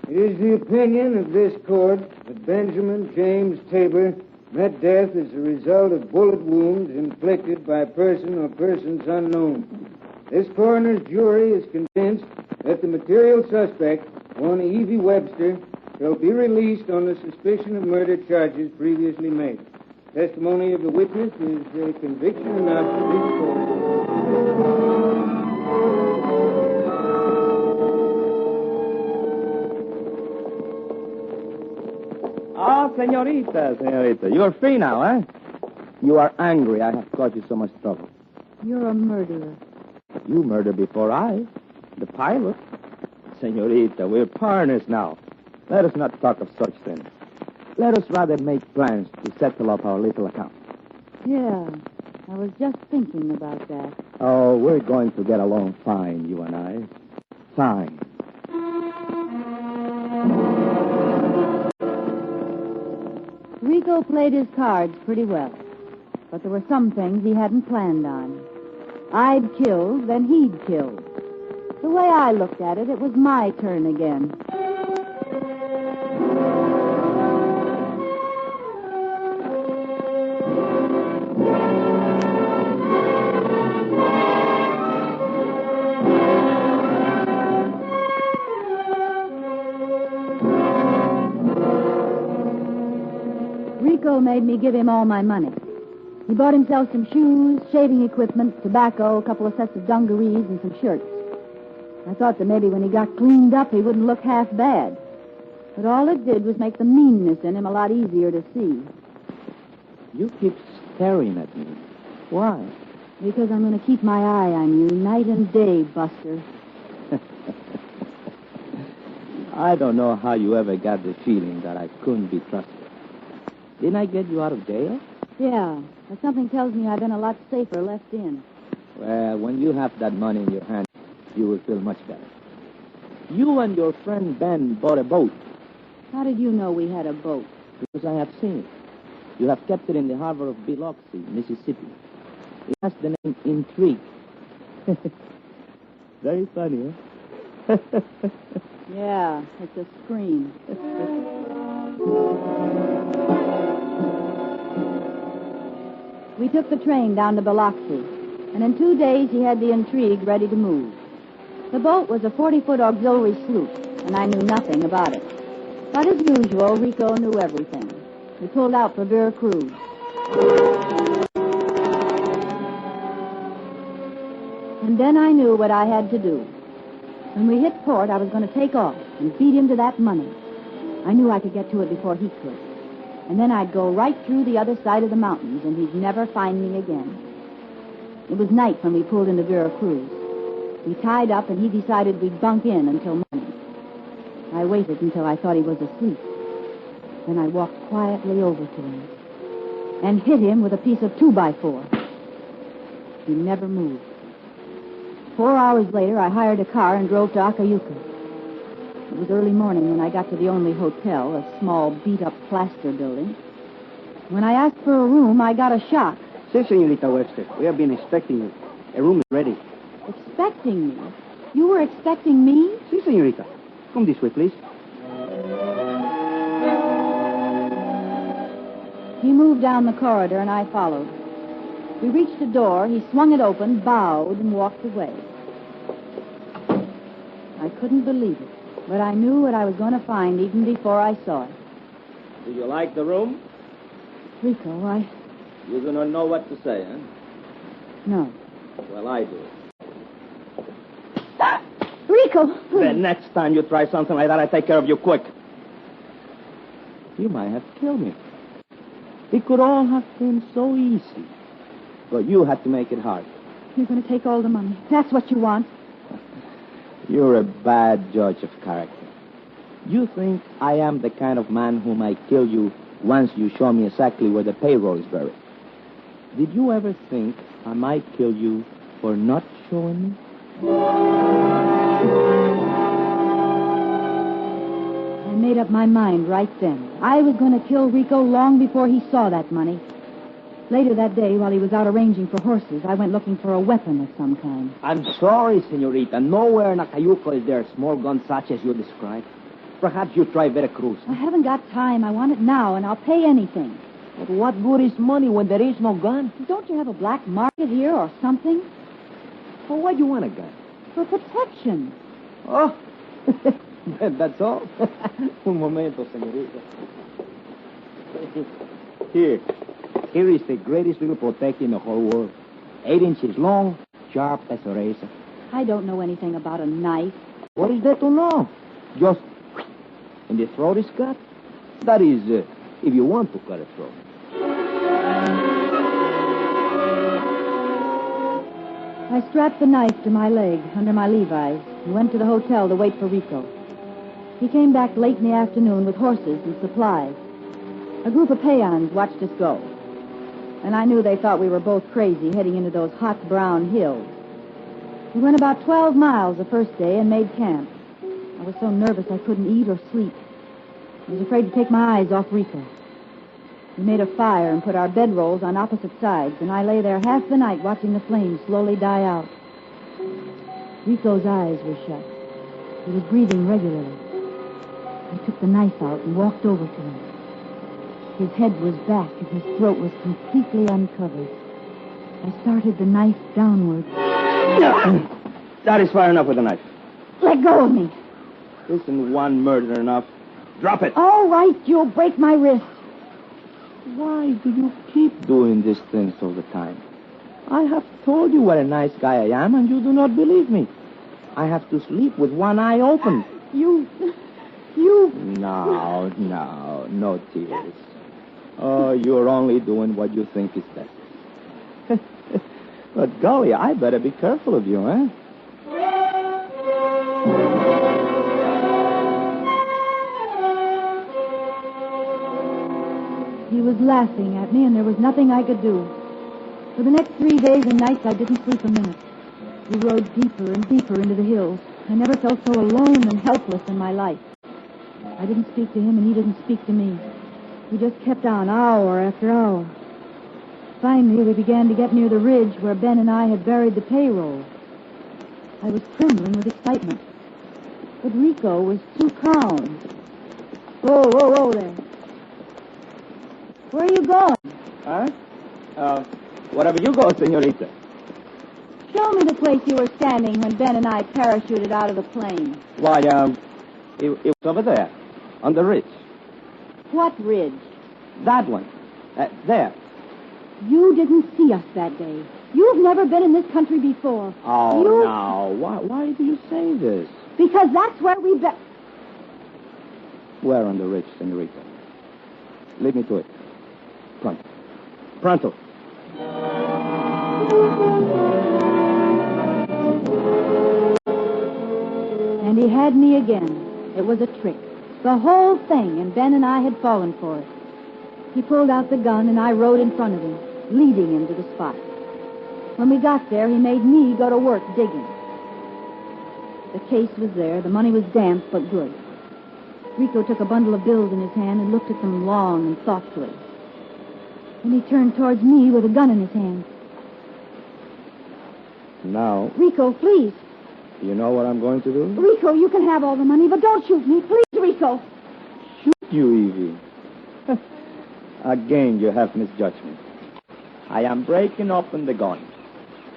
It is the opinion of this court that Benjamin James Tabor met death as a result of bullet wounds inflicted by a person or persons unknown. This coroner's jury is convinced that the material suspect, one Evie Webster, shall be released on the suspicion of murder charges previously made. Testimony of the witness is conviction enough for this court. Ah, senorita. You're free now, eh? You are angry I have caused you so much trouble. You're a murderer. You murdered before the pilot. Senorita, we're partners now. Let us not talk of such things. Let us rather make plans to settle up our little account. Yeah, I was just thinking about that. Oh, we're going to get along fine, you and I. Fine. Rico played his cards pretty well, but there were some things he hadn't planned on. I'd killed, then he'd killed. The way I looked at it, it was my turn again. Rico made me give him all my money. He bought himself some shoes, shaving equipment, tobacco, a couple of sets of dungarees, and some shirts. I thought that maybe when he got cleaned up, he wouldn't look half bad. But all it did was make the meanness in him a lot easier to see. You keep staring at me. Why? Because I'm going to keep my eye on you night and day, Buster. I don't know how you ever got the feeling that I couldn't be trusted. Didn't I get you out of jail? Yeah, but something tells me I've been a lot safer left in. Well, when you have that money in your hand, you will feel much better. You and your friend Ben bought a boat. How did you know we had a boat? Because I have seen it. You have kept it in the harbor of Biloxi, Mississippi. It has the name Intrigue. Very funny, huh? Yeah, it's a scream. We took the train down to Biloxi, and in 2 days he had the Intrigue ready to move. The boat was a 40-foot auxiliary sloop, and I knew nothing about it. But as usual, Rico knew everything. We pulled out for Veracruz. And then I knew what I had to do. When we hit port, I was going to take off and beat him to that money. I knew I could get to it before he could. And then I'd go right through the other side of the mountains, and he'd never find me again. It was night when we pulled into Veracruz. We tied up, and he decided we'd bunk in until morning. I waited until I thought he was asleep. Then I walked quietly over to him and hit him with a piece of 2x4. He never moved. 4 hours later, I hired a car and drove to Acayuca. It was early morning when I got to the only hotel, a small, beat-up plaster building. When I asked for a room, I got a shock. Si, señorita Webster. We have been expecting you. A room is ready. Expecting me? You were expecting me? Si, señorita. Come this way, please. He moved down the corridor, and I followed. We reached the door. He swung it open, bowed, and walked away. I couldn't believe it. But I knew what I was going to find even before I saw it. Do you like the room? Rico, You do not know what to say, huh? No. Well, I do. Rico! The next time you try something like that, I take care of you quick. You might have killed me. It could all have been so easy. But you had to make it hard. You're going to take all the money. That's what you want. You're a bad judge of character. You think I am the kind of man who might kill you once you show me exactly where the payroll is buried. Did you ever think I might kill you for not showing me? I made up my mind right then. I was going to kill Rico long before he saw that money. Later that day, while he was out arranging for horses, I went looking for a weapon of some kind. I'm sorry, senorita. Nowhere in Acayuco is there a small gun such as you describe. Perhaps you try Veracruz. I haven't got time. I want it now, and I'll pay anything. But what good is money when there is no gun? Don't you have a black market here or something? For what you want a gun? For protection. Oh, that's all? Un momento, senorita. Here is the greatest little protector in the whole world. 8 inches long, sharp as a razor. I don't know anything about a knife. What is there to know? Just, and the throat is cut. That is, if you want to cut a throat. I strapped the knife to my leg under my Levi's and went to the hotel to wait for Rico. He came back late in the afternoon with horses and supplies. A group of peons watched us go, and I knew they thought we were both crazy heading into those hot brown hills. We went about 12 miles the first day and made camp. I was so nervous I couldn't eat or sleep. I was afraid to take my eyes off Rico. We made a fire and put our bedrolls on opposite sides, and I lay there half the night watching the flames slowly die out. Rico's eyes were shut. He was breathing regularly. I took the knife out and walked over to him. His head was back and his throat was completely uncovered. I started the knife downward. That is far enough with the knife. Let go of me. Isn't one murder enough? Drop it. All right, you'll break my wrist. Why do you keep doing these things all the time? I have told you what a nice guy I am, and you do not believe me. I have to sleep with one eye open. You... No tears. Oh, you're only doing what you think is best. But golly, I better be careful of you, eh? He was laughing at me, and there was nothing I could do. For the next 3 days and nights, I didn't sleep a minute. We rode deeper and deeper into the hills. I never felt so alone and helpless in my life. I didn't speak to him, and he didn't speak to me. We just kept on hour after hour. Finally, we began to get near the ridge where Ben and I had buried the payroll. I was trembling with excitement. But Rico was too calm. Whoa there. Where are you going? Huh? Wherever you go, senorita. Show me the place you were standing when Ben and I parachuted out of the plane. Why, it was over there, on the ridge. What ridge? That one. There. You didn't see us that day. You've never been in this country before. Oh, no. Why do you say this? Because that's where we bet. Where on the ridge, senorita? Lead me to it. Pronto. And he had me again. It was a trick. The whole thing, and Ben and I had fallen for it. He pulled out the gun, and I rode in front of him, leading him to the spot. When we got there, he made me go to work digging. The case was there. The money was damp, but good. Rico took a bundle of bills in his hand and looked at them long and thoughtfully. Then he turned towards me with a gun in his hand. Now, Rico, please. you know what I'm going to do? Rico, you can have all the money, but don't shoot me. Please, Rico. Shoot you, Evie. Again, you have misjudged me. I am breaking open the gun.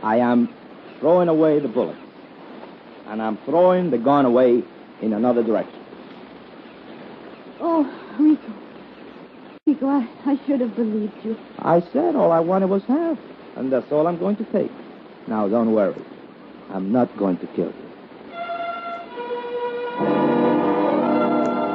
I am throwing away the bullets. And I'm throwing the gun away in another direction. Oh, Rico. Rico, I should have believed you. I said all I wanted was half, and that's all I'm going to take. Now, don't worry. I'm not going to kill you.